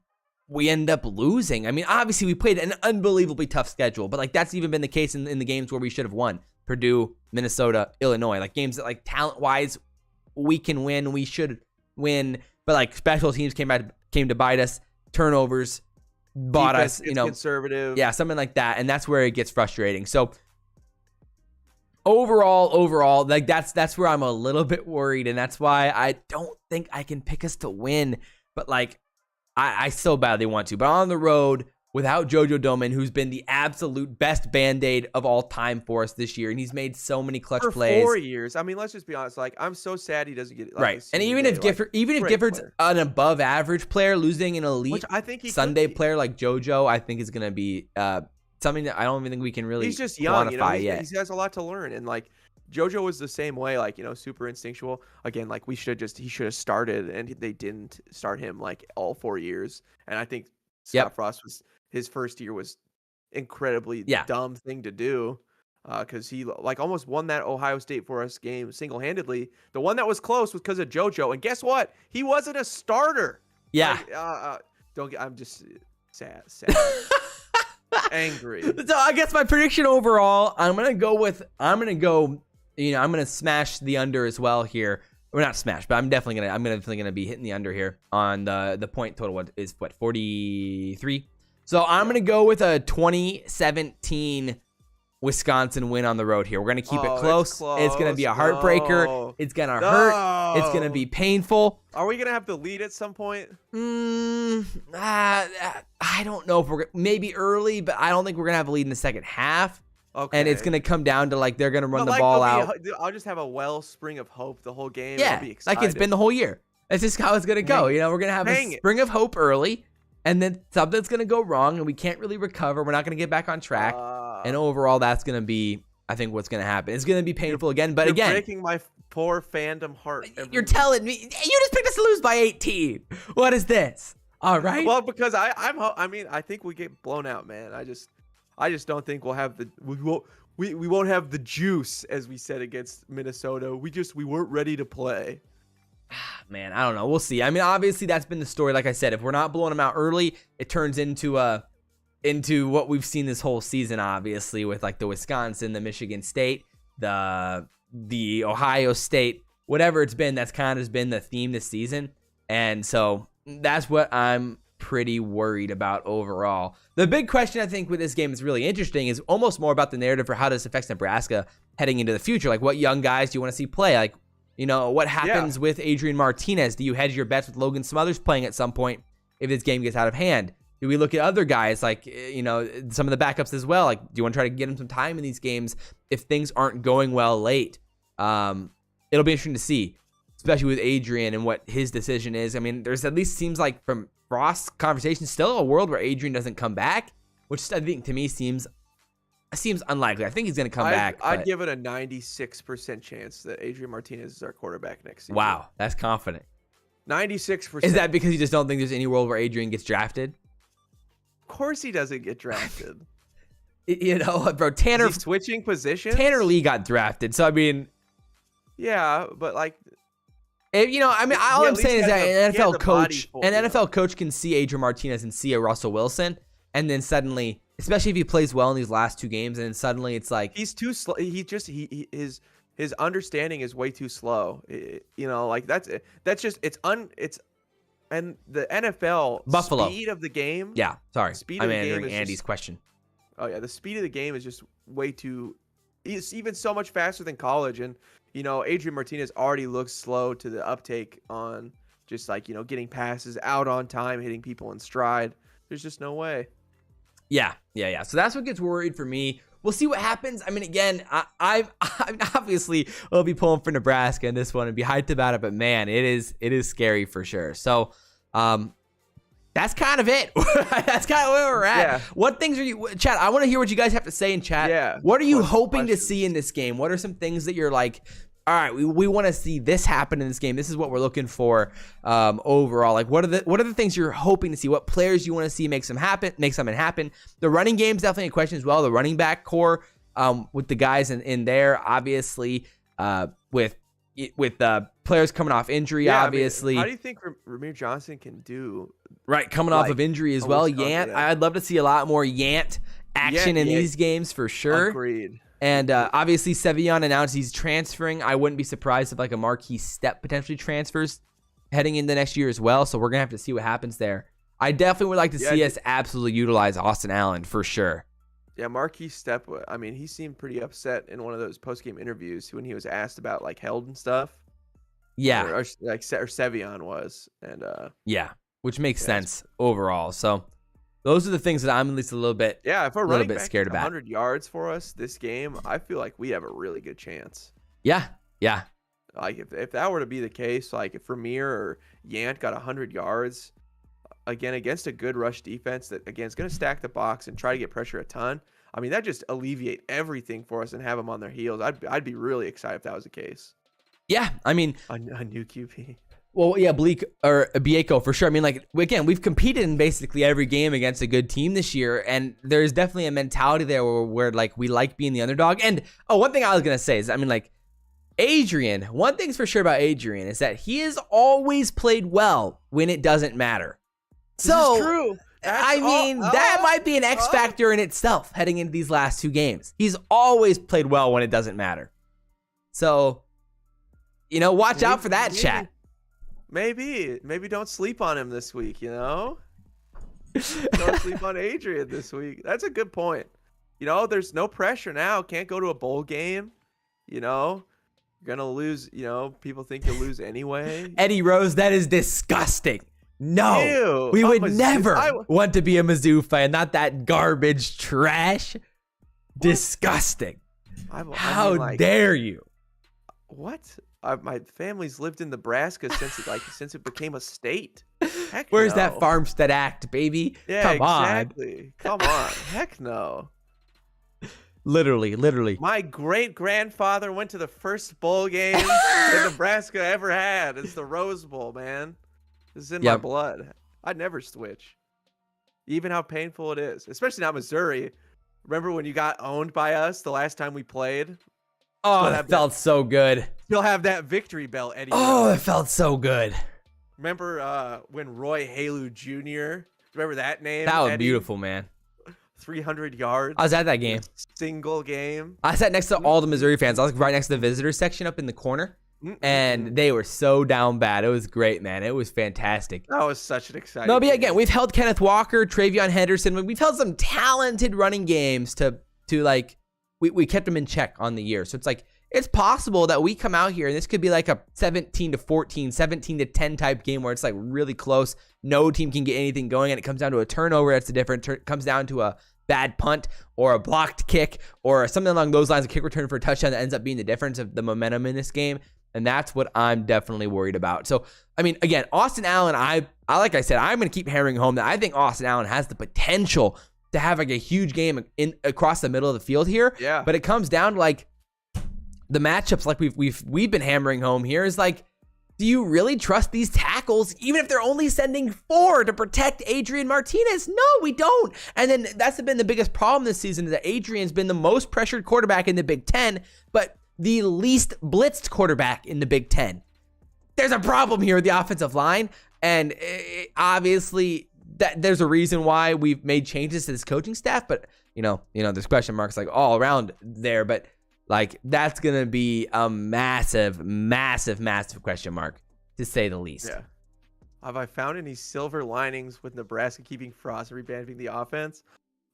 we end up losing. I mean, obviously we played an unbelievably tough schedule, but like, that's even been the case in the games where we should have won. Purdue, Minnesota, Illinois, like games that, like, talent-wise, we can win, we should win, but like special teams came to bite us, turnovers bought Defense us, gets conservative. Yeah, something like that, and that's where it gets frustrating. So overall, like that's where I'm a little bit worried, and that's why I don't think I can pick us to win. But like, I so badly want to. But on the road, without JoJo Domann, who's been the absolute best Band-Aid of all time for us this year, and he's made so many clutch plays. For 4 years. I mean, let's just be honest. Like, I'm so sad he doesn't get right. And even if Gifford's an above average player, losing an elite Sunday player like JoJo, I think is going to be something that I don't even think we can really he's just young, quantify yet. He has a lot to learn, and like JoJo was the same way, like, super instinctual. Again, like he should have started, and they didn't start him like all 4 years. And I think Scott Frost his first year was incredibly dumb thing to do, because he like almost won that Ohio State for us game single-handedly. The one that was close was because of JoJo, and guess what? He wasn't a starter. Yeah. I'm just sad. Angry. So I guess my prediction overall, I'm gonna smash the under as well here. Or not smash, but I'm definitely gonna be hitting the under here on the point total. What is 43? So I'm gonna go with a 2017 Wisconsin win on the road here. We're gonna keep it close. It's gonna be a heartbreaker. No. It's gonna hurt. It's gonna be painful. Are we gonna have to lead at some point? I don't know if maybe early, but I don't think we're gonna have a lead in the second half. Okay. And it's gonna come down to like they're gonna run the ball out. I'll just have a wellspring of hope the whole game. Yeah, I'll be excited. like it's been the whole year. That's just how it's gonna go. We're gonna have a spring of hope early, and then something's gonna go wrong, and we can't really recover. We're not gonna get back on track. And overall, that's gonna be, I think, what's gonna happen. It's gonna be painful again. But again, breaking my poor fandom heart. You're telling me you just picked us to lose by 18. What is this? All right. Well, because I think we get blown out, man. I just don't think we'll have we won't have the juice, as we said against Minnesota. We weren't ready to play. Man, I don't know. We'll see. I mean, obviously that's been the story. Like I said, if we're not blowing them out early, it turns into what we've seen this whole season, obviously, with like the Wisconsin, the Michigan State, the Ohio State, whatever it's been, that's kind of been the theme this season. And so that's what I'm pretty worried about overall. The big question I think with this game is really interesting is almost more about the narrative for how this affects Nebraska heading into the future. Like, what young guys do you want to see play? Like, what happens with Adrian Martinez? Do you hedge your bets with Logan Smothers playing at some point if this game gets out of hand? Do we look at other guys like, some of the backups as well? Like, do you want to try to get him some time in these games if things aren't going well late? It'll be interesting to see, especially with Adrian and what his decision is. I mean, there's at least seems like from Frost's conversation still a world where Adrian doesn't come back, which I think to me seems unlikely. I think he's going to come back. I'd give it a 96% chance that Adrian Martinez is our quarterback next season. Wow, that's confident. 96%. Is that because you just don't think there's any world where Adrian gets drafted? Of course he doesn't get drafted. Bro, Tanner is he switching positions. Tanner Lee got drafted, so I mean, yeah, but like, all I'm saying is that an NFL coach can see Adrian Martinez and see a Russell Wilson, and then suddenly, especially if he plays well in these last two games, and then suddenly it's like he's too slow. His understanding is way too slow. Like that's just and the NFL Buffalo speed of the game. Yeah, sorry. I'm answering Andy's question. Oh yeah, the speed of the game is just way too. It's even so much faster than college, and Adrian Martinez already looks slow to the uptake on just like getting passes out on time, hitting people in stride. There's just no way. Yeah. So that's what gets worried for me. We'll see what happens. I mean, again, I obviously will be pulling for Nebraska in this one and be hyped about it, but man, it is scary for sure. So, that's kind of it. That's kind of where we're at. Yeah. What things are you, chat? I want to hear what you guys have to say in chat. Yeah. What are you hoping to see in this game? What are some things that you're like, all right, we want to see this happen in this game. This is what we're looking for overall. Like, what are the things you're hoping to see? What players you want to see make something happen? The running game's definitely a question as well. The running back core with the guys in there, obviously, with players coming off injury, obviously. How do you think Ramir Johnson can do? Right, coming off of injury as well. Yant, I'd love to see a lot more Yant action in these games for sure. Agreed. And obviously, Sevion announced he's transferring. I wouldn't be surprised if like a Marquis Step potentially transfers heading into next year as well. So we're going to have to see what happens there. I definitely would like to see us absolutely utilize Austin Allen for sure. Yeah, Marquis Step, I mean, he seemed pretty upset in one of those post-game interviews when he was asked about like held and stuff. Yeah. Or Sevion was. And yeah, which makes sense overall. So those are the things that I'm at least a little bit if a running back scared about. 100 yards for us this game, I feel like we have a really good chance. Yeah. Like if that were to be the case, like if Vermeer or Yant got 100 yards again against a good rush defense that again is going to stack the box and try to get pressure a ton. I mean, that just alleviate everything for us and have them on their heels. I'd be really excited if that was the case. Yeah, I mean, a new QB. Well, yeah, Bleak or Bieko for sure. I mean, like, again, we've competed in basically every game against a good team this year, and there's definitely a mentality there where like we like being the underdog. And one thing I was gonna say is, I mean, like Adrian. One thing's for sure about Adrian is that he has always played well when it doesn't matter. This is true. That might be an X factor in itself heading into these last two games. He's always played well when it doesn't matter. So, watch out for that, chat. Maybe don't sleep on him this week, Don't sleep on Adrian this week. That's a good point. There's no pressure now. Can't go to a bowl game. You're going to lose. People think you'll lose anyway. Eddie Rose, that is disgusting. No, Ew, we would never want to be a Mizzou fan. Not that garbage trash. What? Disgusting. How dare you? What? My family's lived in Nebraska since it became a state. Heck Where's no. that Farmstead Act, baby? Yeah, Come exactly. Come on. Heck no. Literally. My great-grandfather went to the first bowl game that Nebraska ever had. It's the Rose Bowl, man. This is in my blood. I'd never switch. Even how painful it is. Especially not Missouri. Remember when you got owned by us the last time we played? Oh, that felt so good. You'll have that victory bell, Eddie. Oh, it felt so good. Remember when Roy Halu Jr., remember that name? That was Eddie? Beautiful, man. 300 yards. I was at that game. Single game. I sat next to all the Missouri fans. I was right next to the visitor section up in the corner. And they were so down bad. It was great, man. It was fantastic. That was such an exciting No, but game. again, we've held Kenneth Walker, Travion Henderson. We've held some talented running games to like, we kept them in check on the year. So it's like, it's possible that we come out here and this could be like a 17-14, 17-10 type game where it's like really close. No team can get anything going and it comes down to a turnover. That's the difference. It comes down to a bad punt or a blocked kick or something along those lines, a kick return for a touchdown that ends up being the difference of the momentum in this game. And that's what I'm definitely worried about. So, I mean, again, Austin Allen, I like I said, I'm going to keep hammering home that I think Austin Allen has the potential to have like a huge game across the middle of the field here. Yeah. But it comes down to like the matchups, like we've been hammering home here, is like, do you really trust these tackles, even if they're only sending 4 to protect Adrian Martinez? No, we don't. And then that's been the biggest problem this season is that Adrian's been the most pressured quarterback in the Big Ten, but the least blitzed quarterback in the Big Ten. There's a problem here with the offensive line, and obviously that there's a reason why we've made changes to this coaching staff, but there's question marks like all around there, but like that's going to be a massive question mark to say the least. Yeah. Have I found any silver linings with Nebraska keeping Frost revamping the offense?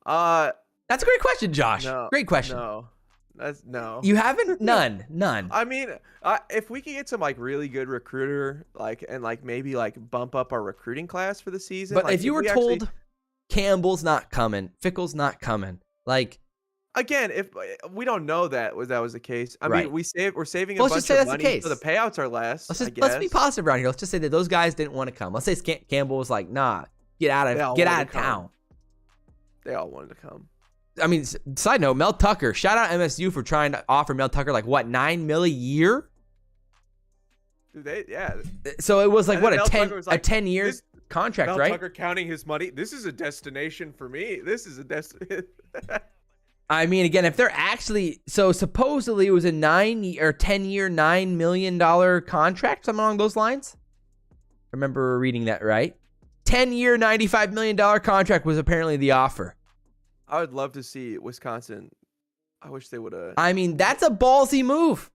That's a great question, Josh. No, great question. No. You haven't? None. I mean, if we could get some like really good recruiter, and maybe bump up our recruiting class for the season. But if you were told Campbell's not coming, Fickle's not coming, again, if we don't know that was the case. I mean, we're saving a let's bunch just say of that's the money, case. so the payouts are less. Let's be positive around here. Let's just say that those guys didn't want to come. Let's say Campbell was like, nah, get out of town. They all wanted to come. I mean, side note, Mel Tucker, shout out MSU for trying to offer Mel Tucker $9 million a year? Dude, yeah. So it was like what, a 10-year contract, Mel right? Tucker counting his money. This is a destination for me. This is a destination. I mean, again, if they're actually, so supposedly it was a 10-year, $9 million contract, something along those lines. I remember reading that right. 10-year, $95 million contract was apparently the offer. I would love to see Wisconsin I wish they would have. I mean, that's a ballsy move.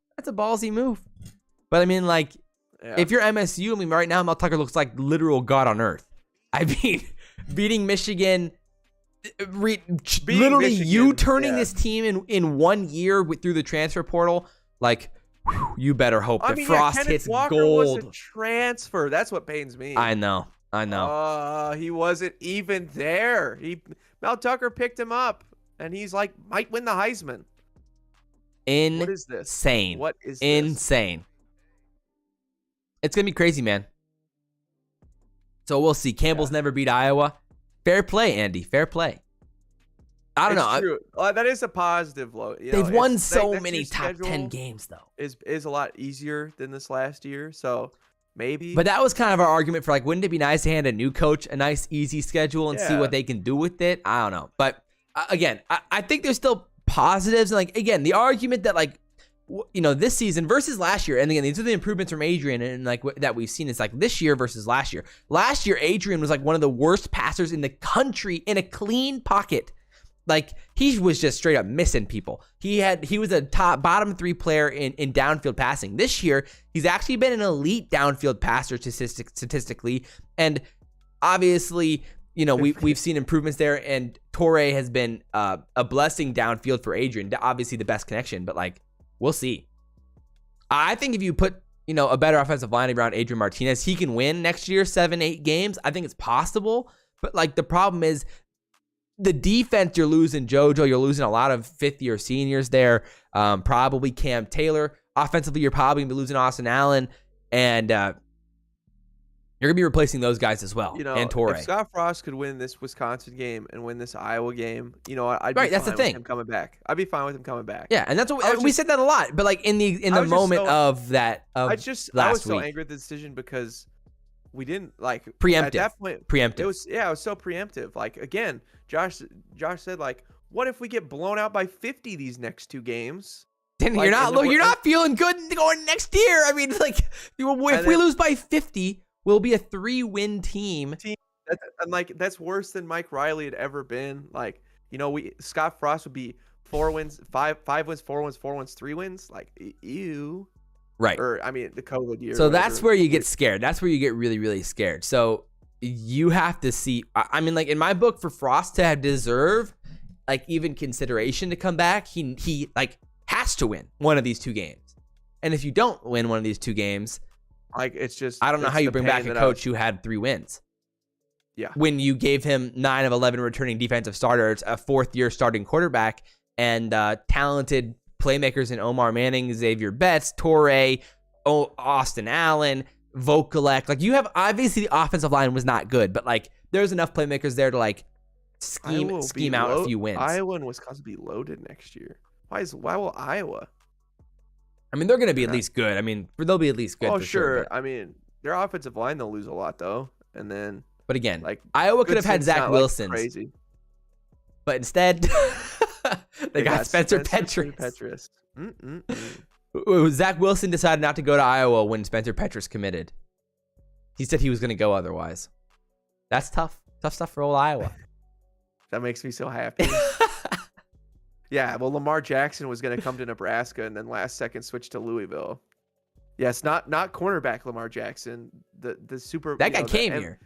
But I mean, like, if you're MSU, I mean, right now Mel Tucker looks like literal God on earth. I mean, beating Michigan, literally you turning this team in 1 year through the transfer portal, like, whew, you better hope that Frost hits Walker gold. Was a transfer. That's what pains me. I know. He wasn't even there. Mel Tucker picked him up, and he's like, might win the Heisman. What is this? Insane. What is this? Insane. It's going to be crazy, man. So we'll see. Campbell's never beat Iowa. Fair play, Andy. Fair play. I don't know. True. That is a positive. They've won so many top 10 games, though. Is a lot easier than this last year, so maybe. But that was kind of our argument for, like, wouldn't it be nice to hand a new coach a nice, easy schedule and see what they can do with it? I don't know. But, again, I think there's still positives. And, like, again, the argument that, like, this season versus last year, and again, these are the improvements from Adrian and like that we've seen. It's like this year versus last year. Last year, Adrian was like one of the worst passers in the country in a clean pocket. Like, he was just straight up missing people. He was a bottom 3 player in downfield passing. This year, he's actually been an elite downfield passer statistically, and obviously, we've seen improvements there. And Torrey has been a blessing downfield for Adrian. Obviously, the best connection, but like. We'll see. I think if you put, a better offensive line around Adrian Martinez, he can win next year, 7-8 games. I think it's possible. But, like, the problem is the defense you're losing, JoJo. You're losing a lot of fifth-year seniors there. Probably Cam Taylor. Offensively, you're probably going to be losing Austin Allen. And you're going to be replacing those guys as well. And Torrey. If Scott Frost could win this Wisconsin game and win this Iowa game, I'd be that's the fine thing. with him coming back. I'd be fine with him coming back. Yeah, and that's what we said that a lot. But like in the moment of that of last week. I was so angry at the decision because we didn't preemptive. At that point, preemptive. It was so preemptive. Like, again, Josh said, like, what if we get blown out by 50 these next 2 games? Then you're not feeling good going next year. I mean, like, if we lose by 50. We'll be a 3-win team. That's worse than Mike Riley had ever been. Like, Scott Frost would be 4 wins, 5 wins, 4 wins, 4 wins, 3 wins. Like, ew. Right. Or, I mean, the COVID year. So that's where you get scared. That's where you get really, really scared. So you have to see. I mean, like, in my book, for Frost to deserve, like, even consideration to come back, he like, has to win one of these 2 games. And if you don't win one of these 2 games, like, it's just, I don't know how you bring back a coach who had 3 wins. Yeah. When you gave him 9 of 11 returning defensive starters, a 4th-year starting quarterback, and talented playmakers in Omar Manning, Xavier Betts, Torrey, Austin Allen, Vokalek. Like, you have, obviously the offensive line was not good, but like, there's enough playmakers there to like scheme out a few wins. Iowa and Wisconsin will be loaded next year. Why will Iowa? I mean, they're going to be at least good. I mean, they'll be at least good. Oh, for sure. But, I mean, their offensive line, they'll lose a lot, though. And then, but again, like, Iowa could have had Zach Wilson. Crazy. But instead, they got Spencer Petras. Zach Wilson decided not to go to Iowa when Spencer Petras committed. He said he was going to go otherwise. That's tough. Tough stuff for old Iowa. That makes me so happy. Yeah, well, Lamar Jackson was going to come to Nebraska and then last second switch to Louisville. Yes, not cornerback Lamar Jackson. The super that guy came here.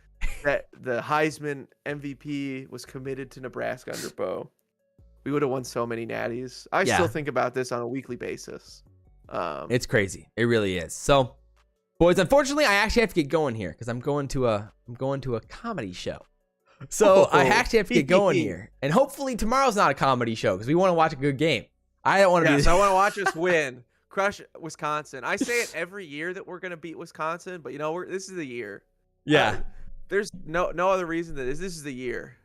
That the Heisman MVP was committed to Nebraska under Bo. We would have won so many natties. I still think about this on a weekly basis. It's crazy. It really is. So, boys, unfortunately, I actually have to get going here because I'm going to a comedy show. So I actually have to get going here, and hopefully tomorrow's not a comedy show because we want to watch a good game. I don't want to be. I want to watch us win, crush Wisconsin. I say it every year that we're gonna beat Wisconsin, but this is the year. Yeah, there's no other reason that this is the year.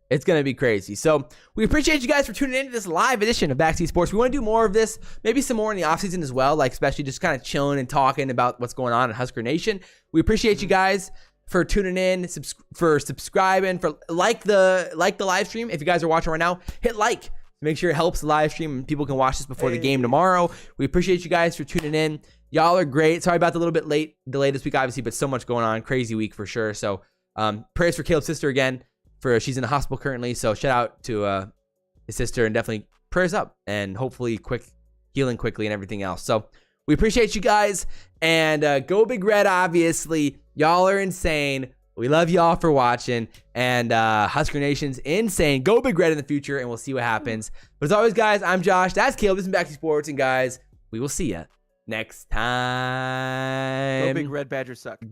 It's going to be crazy. So we appreciate you guys for tuning into this live edition of Backseat Sports. We want to do more of this, maybe some more in the offseason as well, like especially just kind of chilling and talking about what's going on in Husker Nation. We appreciate you guys for tuning in, for subscribing, for like the live stream. If you guys are watching right now, hit like. Make sure it helps the live stream and people can watch this before the game tomorrow. We appreciate you guys for tuning in. Y'all are great. Sorry about the little bit delay this week, obviously, but so much going on. Crazy week for sure. So prayers for Caleb's sister again. She's in the hospital currently. So shout out to his sister and definitely prayers up and hopefully healing quickly and everything else. So we appreciate you guys, and go Big Red. Obviously, y'all are insane. We love y'all for watching, and Husker Nation's insane. Go Big Red in the future, and we'll see what happens. But as always, guys, I'm Josh. That's Caleb. This is Back to Sports, and guys, we will see you next time. Go Big Red, Badgers suck.